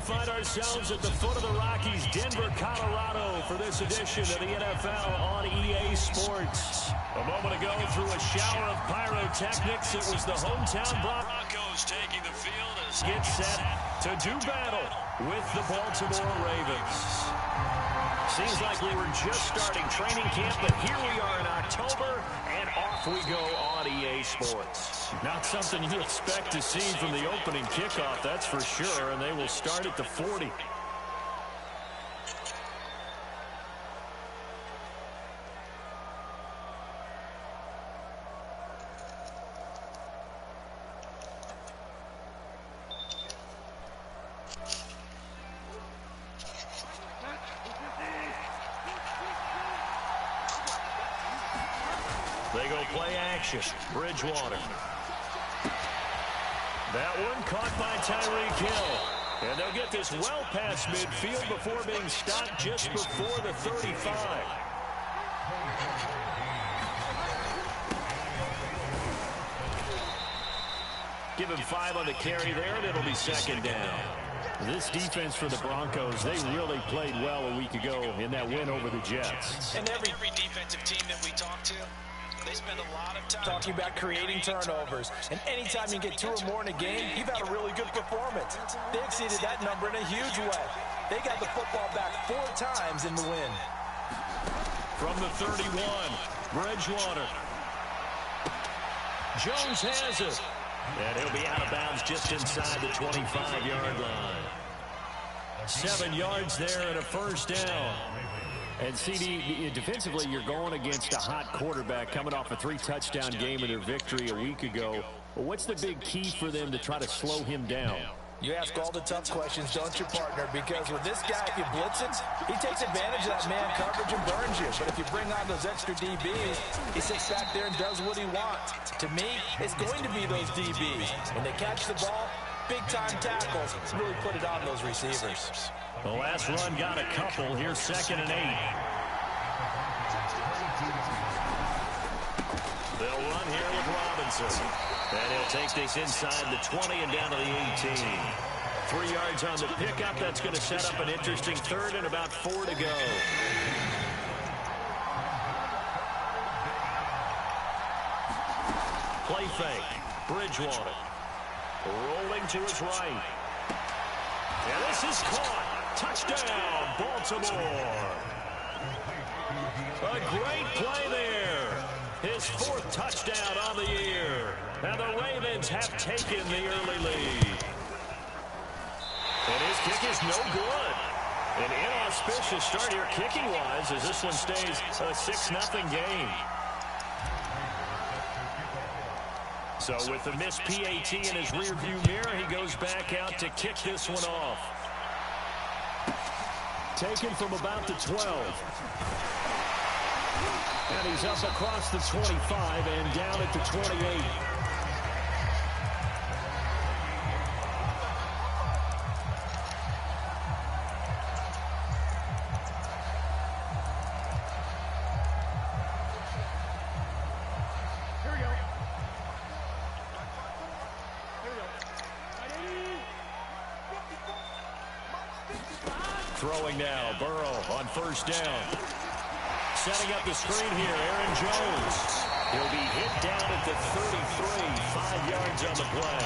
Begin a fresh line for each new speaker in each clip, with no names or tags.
find ourselves at the foot of the Rockies, Denver, Colorado, for this edition of the NFL on EA Sports. A moment ago, through a shower of pyrotechnics, it was the hometown Broncos taking the field as get set to do battle with the Baltimore Ravens. Seems like we were just starting training camp, but here we are in October, and off we go on EA Sports. Not something you expect to see from the opening kickoff, that's for sure, and they will start at the 40. They go play action. Bridgewater. That one caught by Tyreek Hill. And they'll get this well past midfield before being stopped just before the 35. Give him 5 on the carry there, and it'll be second down. This defense for the Broncos, they really played well a week ago in that win over the Jets.
And every defensive team that we talk to, they spend a lot of time talking about creating turnovers. And anytime you get 2 or more in a game, you've had a really good performance. They exceeded that number in a huge way. They got the football back 4 times in the win.
From the 31, Bridgewater. Jones has it. And he'll be out of bounds just inside the 25-yard line. 7 yards there and a first down. And, CD, defensively, you're going against a hot quarterback coming off a 3-touchdown game in their victory a week ago. Well, what's the big key for them to try to slow him down?
You ask all the tough questions, don't you, partner? Because with this guy, if you blitz him, he takes advantage of that man coverage and burns you. But if you bring on those extra DBs, he sits back there and does what he wants. To me, it's going to be those DBs. When they catch the ball, big-time tackles really put it on those receivers.
The last run got a couple. Here's 2nd and 8. They'll run here with Robinson. And he'll take this inside the 20 and down to the 18. 3 yards on the pickup. That's going to set up an interesting 3rd and about 4 to go. Play fake. Bridgewater. Rolling to his right. And this is caught. Touchdown, Baltimore. A great play there. His 4th touchdown on the year. And the Ravens have taken the early lead. And his kick is no good. An inauspicious start here kicking-wise as this one stays a 6-0 game. So with the missed PAT in his rearview mirror, he goes back out to kick this one off. Taken from about the 12. And he's up across the 25 and down at the 28. Throwing now, Burrow on first down. Setting up the screen here, Aaron Jones. He'll be hit down at the 33, 5 yards on the play.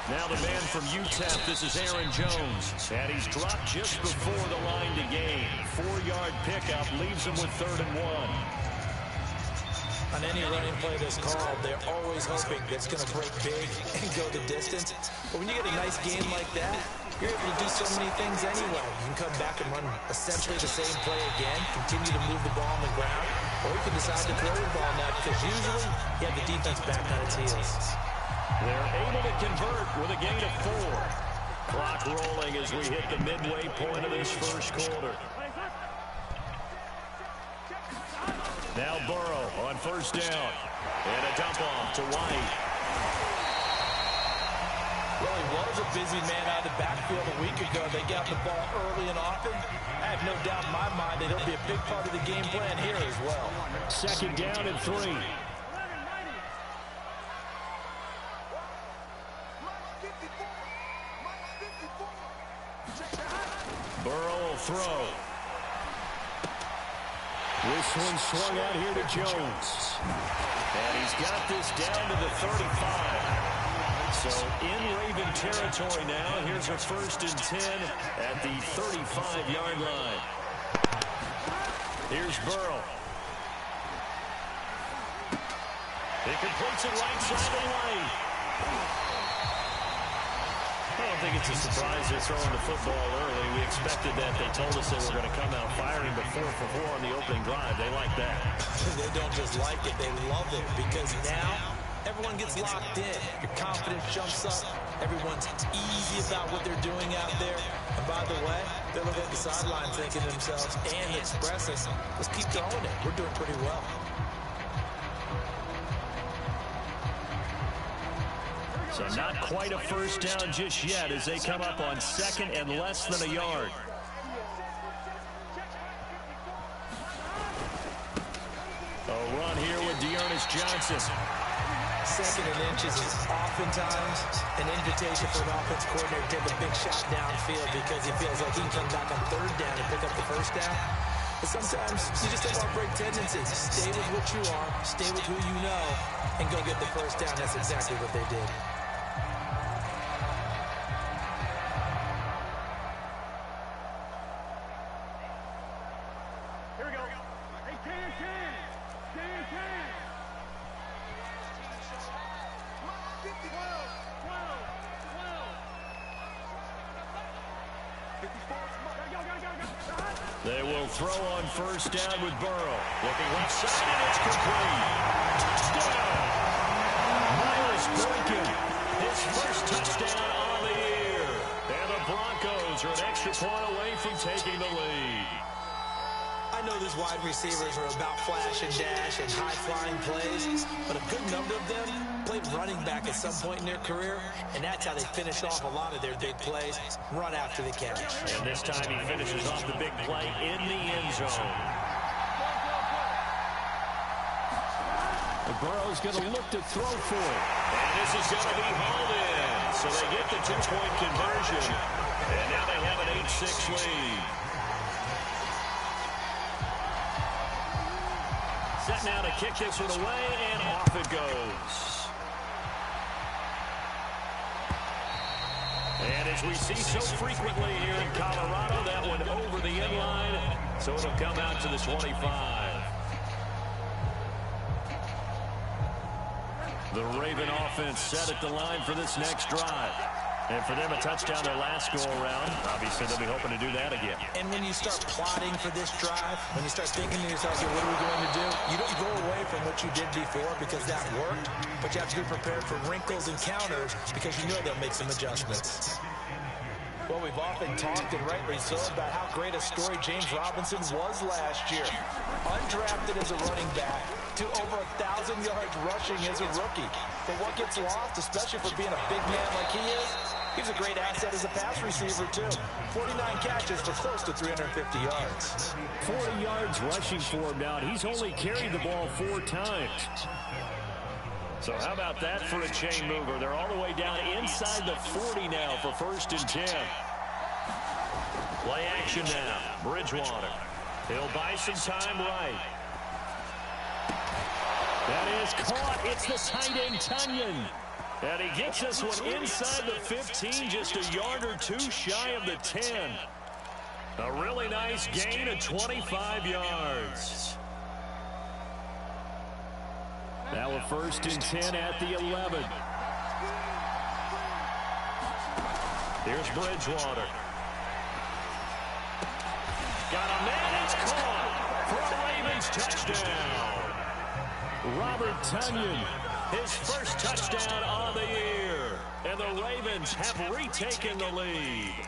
Now the man from UTEP, this is Aaron Jones. And he's dropped just before the line to gain. 4-yard pickup leaves him with 3rd and 1.
On any running play that's called, they're always hoping that it's going to break big and go the distance. But when you get a nice game like that, you're able to do so many things anyway. You can come back and run essentially the same play again, continue to move the ball on the ground, or you can decide to throw the ball now because usually you have the defense back on its heels.
They're able to convert with a gain of 4. Clock rolling as we hit the midway point of this first quarter. Now Burrow on first down. And a dump off to White.
Well, he was a busy man out of the backfield a week ago. They got the ball early and often. Hey, have no doubt in my mind that he'll be a big part of the game plan here as well.
Second down and 3. Burrow will throw. This one swung out here to Jones. And he's got this down to the 35. So in Raven territory now. Here's a 1st and 10 at the 35-yard line. Here's Burrow. He completes it right side of the lane. I don't think it's a surprise they're throwing the football early. We expected that. They told us they were going to come out firing, but 4 for 4 on the opening drive. They like that.
They don't just like it, they love it, because now everyone gets locked in. Your confidence jumps up. Everyone's easy about what they're doing out there. And by the way, they're looking at the sideline thinking to themselves and expressing, let's keep throwing it. We're doing pretty well.
So not quite a first down just yet as they come up on 2nd and less than a yard. A run here with Dearness Johnson.
2nd and inches is oftentimes an invitation for an offense coordinator to take a big shot downfield because he feels like he can come back on 3rd down and pick up the 1st down. But sometimes you just have our break tendencies. Stay with what you are, stay with who you know, and go get the 1st down. That's exactly what they did.
They will throw on 1st down with Burrow. Looking left side, and it's complete. Touchdown! Miles Boykin, his 1st touchdown on the year. And the Broncos are an extra point away from taking the lead.
I know these wide receivers are about flash and dash and high-flying plays, but a good number of them played running back at some point in their career, and that's how they finish off a lot of their big plays, run after the catch.
And this time he finishes off the big play in the end zone. Burrow's going to look to throw for it. And this is going to be hauled in. So they get the 2-point conversion, and now they have an 8-6 lead. Set now to kick this one away, and off it goes. And as we see so frequently here in Colorado, that one over the end line, so it'll come out to the 25. The Raven offense set at the line for this next drive. And for them, a touchdown their last go-around. Obviously, they'll be hoping to do that again.
And when you start plotting for this drive, when you start thinking to yourself, what are we going to do? You don't go away from what you did before because that worked, but you have to be prepared for wrinkles and counters because you know they'll make some adjustments. Well, we've often talked, and rightly so, about how great a story James Robinson was last year. Undrafted as a running back to over 1,000 yards rushing as a rookie. But what gets lost, especially for being a big man like he is, he's a great asset as a pass receiver, too. 49 catches for close to 350 yards.
40 yards rushing for him now. He's only carried the ball 4 times. So how about that for a chain mover? They're all the way down inside the 40 now for 1st and 10. Play action now. Bridgewater. He'll buy some time right. That is caught. It's the tight end, Tunyon. And he gets this one inside the 15, just a yard or 2 shy of the 10. A really nice gain of 25 yards. Now a 1st and 10 at the 11. Here's Bridgewater. Got a man, it's caught for a Ravens touchdown. Robert Tunyon, his 1st touchdown on the year. And the Ravens have retaken the lead.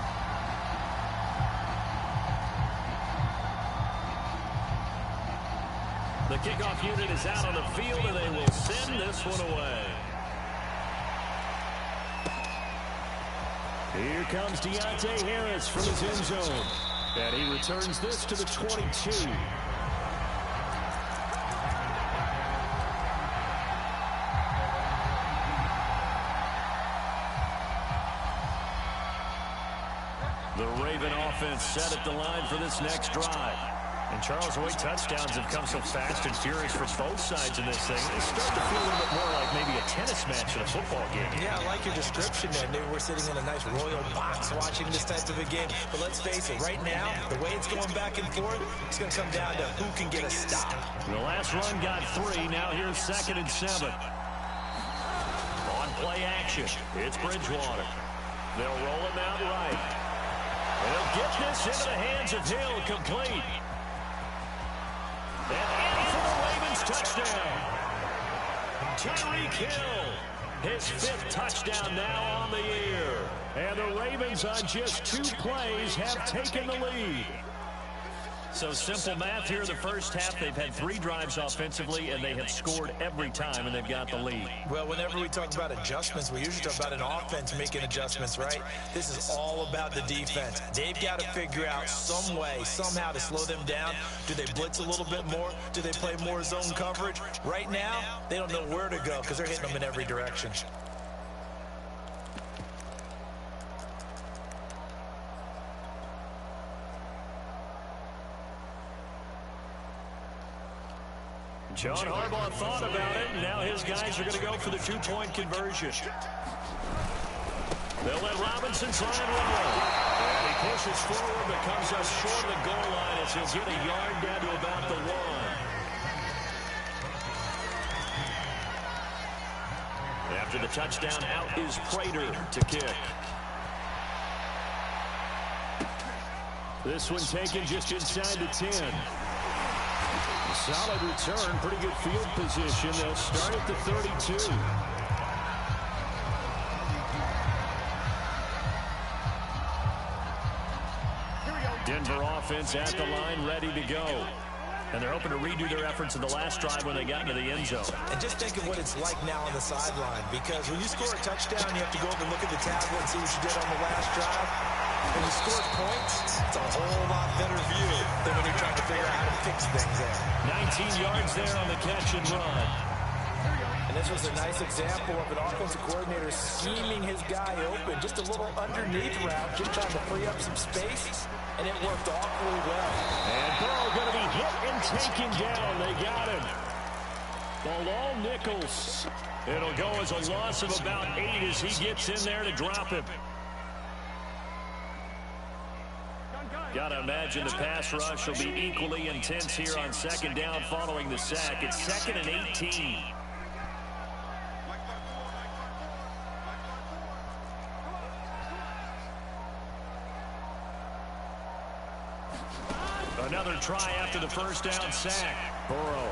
kickoff unit is out on the field, and they will send this one away. Here comes Deontay Harris from his end zone. And he returns this to the 22. The Raven offense set at the line for this next drive. And Charles, the way touchdowns have come so fast and furious for both sides in this thing, it's starting to feel a little bit more like maybe a tennis match in a football game.
Yeah, I like your description there. Maybe we're sitting in a nice royal box watching this type of a game. But let's face it, right now, the way it's going back and forth, it's going to come down to who can get a stop.
The last run got 3. Now here's 2nd and 7. On play action, it's Bridgewater. They'll roll him out right. And he'll get this into the hands of Hill, complete. And in for the Ravens touchdown. Tyreek Hill, his 5th touchdown now on the year. And the Ravens on just 2 plays have taken the lead. So simple math here in the first half. They've had 3 drives offensively, and they have scored every time, and they've got the lead.
Well, whenever we talk about adjustments, we usually talk about an offense making adjustments, right? This is all about the defense. They've got to figure out some way, somehow to slow them down. Do they blitz a little bit more? Do they play more zone coverage? Right now, they don't know where to go because they're hitting them in every direction.
John Harbaugh thought about it, and now his guys are going to go for the 2-point conversion. They'll let Robinson try and run. And he pushes forward, but comes up short of the goal line as he'll get a yard down to about the 1. After the touchdown, out is Prater to kick. This one taken just inside the 10. Solid return, pretty good field position. They'll start at the 32. Denver offense at the line, ready to go. And they're hoping to redo their efforts in the last drive when they got into the end zone.
And just think of what it's like now on the sideline, because when you score a touchdown, you have to go over and look at the tablet and see what you did on the last drive. When you score points, it's a whole lot better view than when you're trying to figure out how to fix things there.
19 yards there on the catch and run.
And this was a nice example of an offensive coordinator scheming his guy open. Just a little underneath route, just trying to free up some space, and it worked awfully well.
And Burrow going to be hit and taken down. They got him. Bilal Nichols. It'll go as a loss of about 8 as he gets in there to drop him. Got to imagine the pass rush will be equally intense here on 2nd down following the sack. It's 2nd and 18. Another try after the first down sack. Burrow.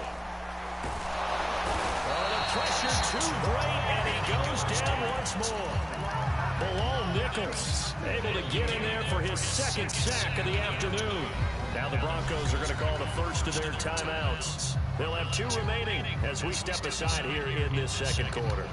Oh, the pressure too great, and he goes down once more. Bilal Nichols able to get in there for his 2nd sack of the afternoon. Now the Broncos are going to call the first of their timeouts. They'll have 2 remaining as we step aside here in this 2nd quarter.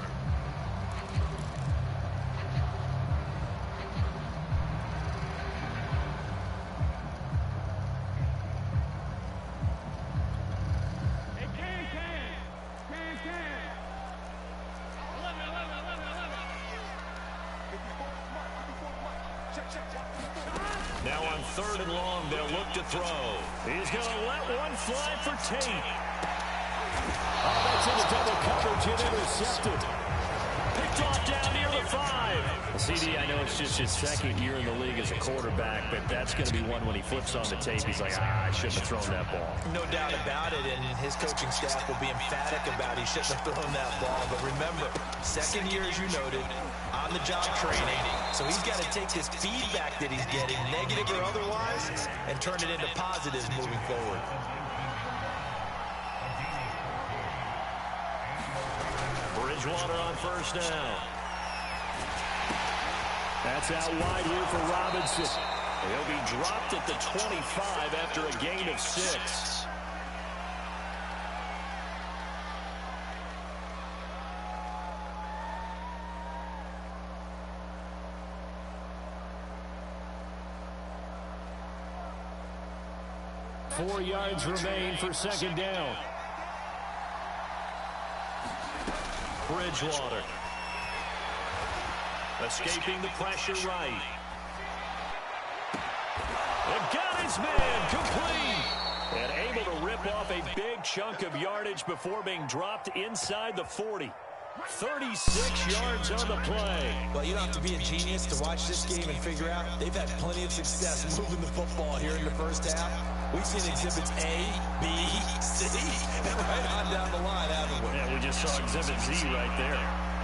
Now on 3rd and long, they'll look to throw. He's going to let one fly for Tate. Oh, that's into double coverage and intercepted. Picked off down near the 5. CD, I know it's just his 2nd year in the league as a quarterback, but that's going to be one when he flips on the tape. He's like, I shouldn't have thrown that ball.
No doubt about it, and his coaching staff will be emphatic about he shouldn't have thrown that ball. But remember, 2nd year, as you noted, on-the-job training. So he's got to take this feedback that he's getting, negative or otherwise, and turn it into positives moving forward.
Bridgewater on 1st down. That's out wide here for Robinson. He'll be dropped at the 25 after a gain of 6. 4 yards remain for second down. Bridgewater. Escaping the pressure right. And got his man complete. And able to rip off a big chunk of yardage before being dropped inside the 40. 36 yards on the play.
Well, you don't have to be a genius to watch this game and figure out they've had plenty of success moving the football here in the first half. We've seen exhibits A, B, C, and right on down the line, haven't we?
Yeah, we just saw exhibit Z right there.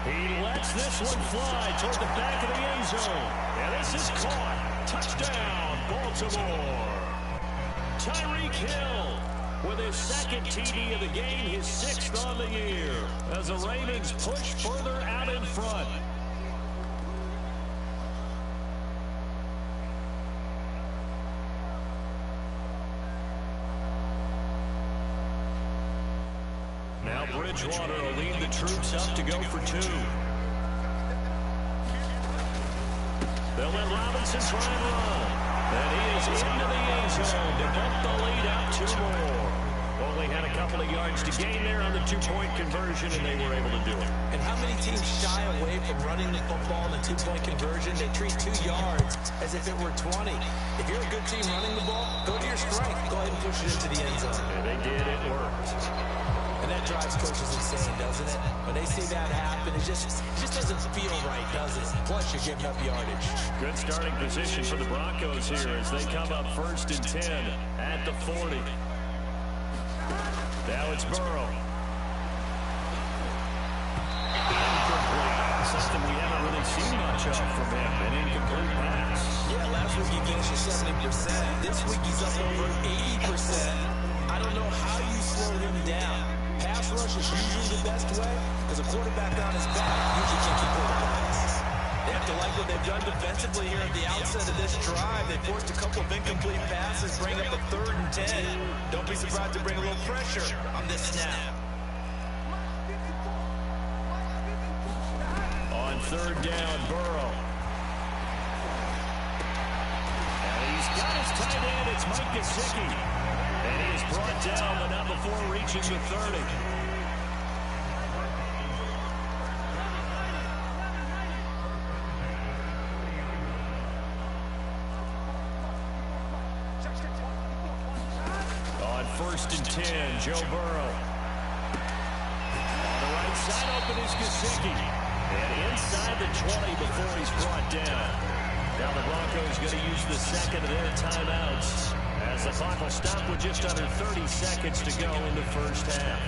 He lets this one fly toward the back of the end zone. And this is caught. Touchdown, Baltimore. Tyreek Hill with his second TD of the game, his 6th on the year, as the Ravens push further out in front. Now Bridgewater will lead the troops up to go for 2. They'll let Robinson try and run. And he is into the end zone to bump the lead out 2 more. Only had a couple of yards to gain there on the 2-point conversion, and they were able to do it.
And how many teams shy away from running the football in the 2-point conversion? They treat 2 yards as if it were 20. If you're a good team running the ball, go to your strength. Go ahead and push it into the end zone.
And they did. It worked.
And that drives coaches insane, doesn't it? When they see that happen, it just doesn't feel right, does it? Plus, you're giving up yardage.
Good starting position for the Broncos here as they come up 1st and 10 at the 40. Now it's Burrow. Incomplete. Something we haven't really seen much of from him. An incomplete pass.
Yeah, last week he finished at 70%. This week he's up over 80%. I don't know how you slow him down. Pass rush is usually the best way because a quarterback on his back usually can't keep hold of the pass. They have to like what they've done defensively here at the outset of this drive. They forced a couple of incomplete passes, bring up a 3rd and 10. Don't be surprised to bring a little pressure on this snap.
On 3rd down, Burrow. And he's got his tight end. It's Mike Gesicki. And he is brought down, but not before reaching the 30. On 1st and 10, Joe Burrow. On the right side, open is Gesicki. And inside the 20 before he's brought down. Now the Broncos going to use the second of their timeouts, as the clock will stop with just under 30 seconds to go in the first half.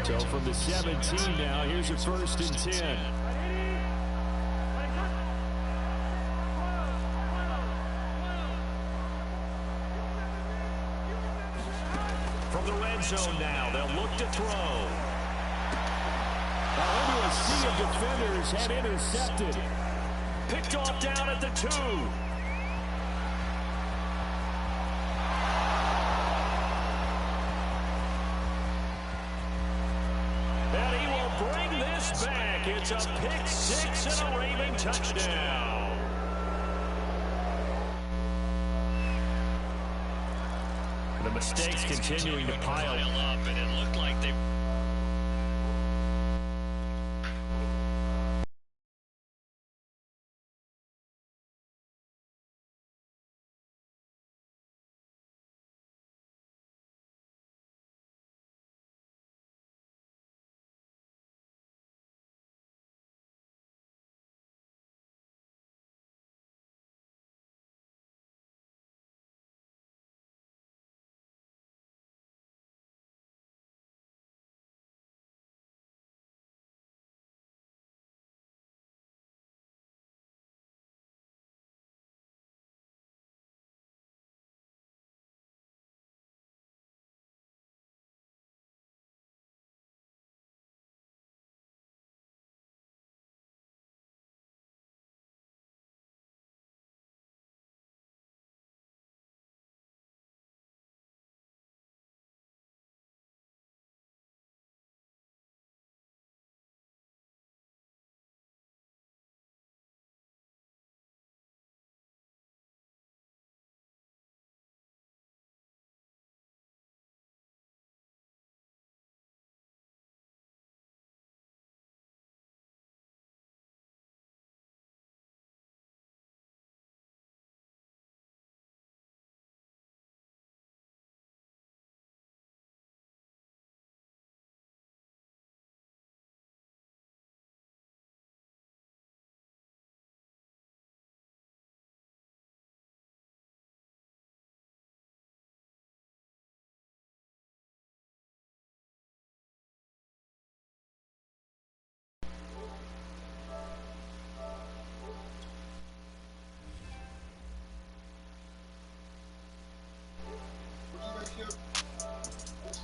So from the 17 now, here's a 1st and 10. From the red zone now, they'll look to throw. Now into a sea of defenders, had intercepted. Picked off down at the 2. And he will bring this back. It's a pick 6 and a Raven touchdown. The mistakes continuing to pile up, and it looked like they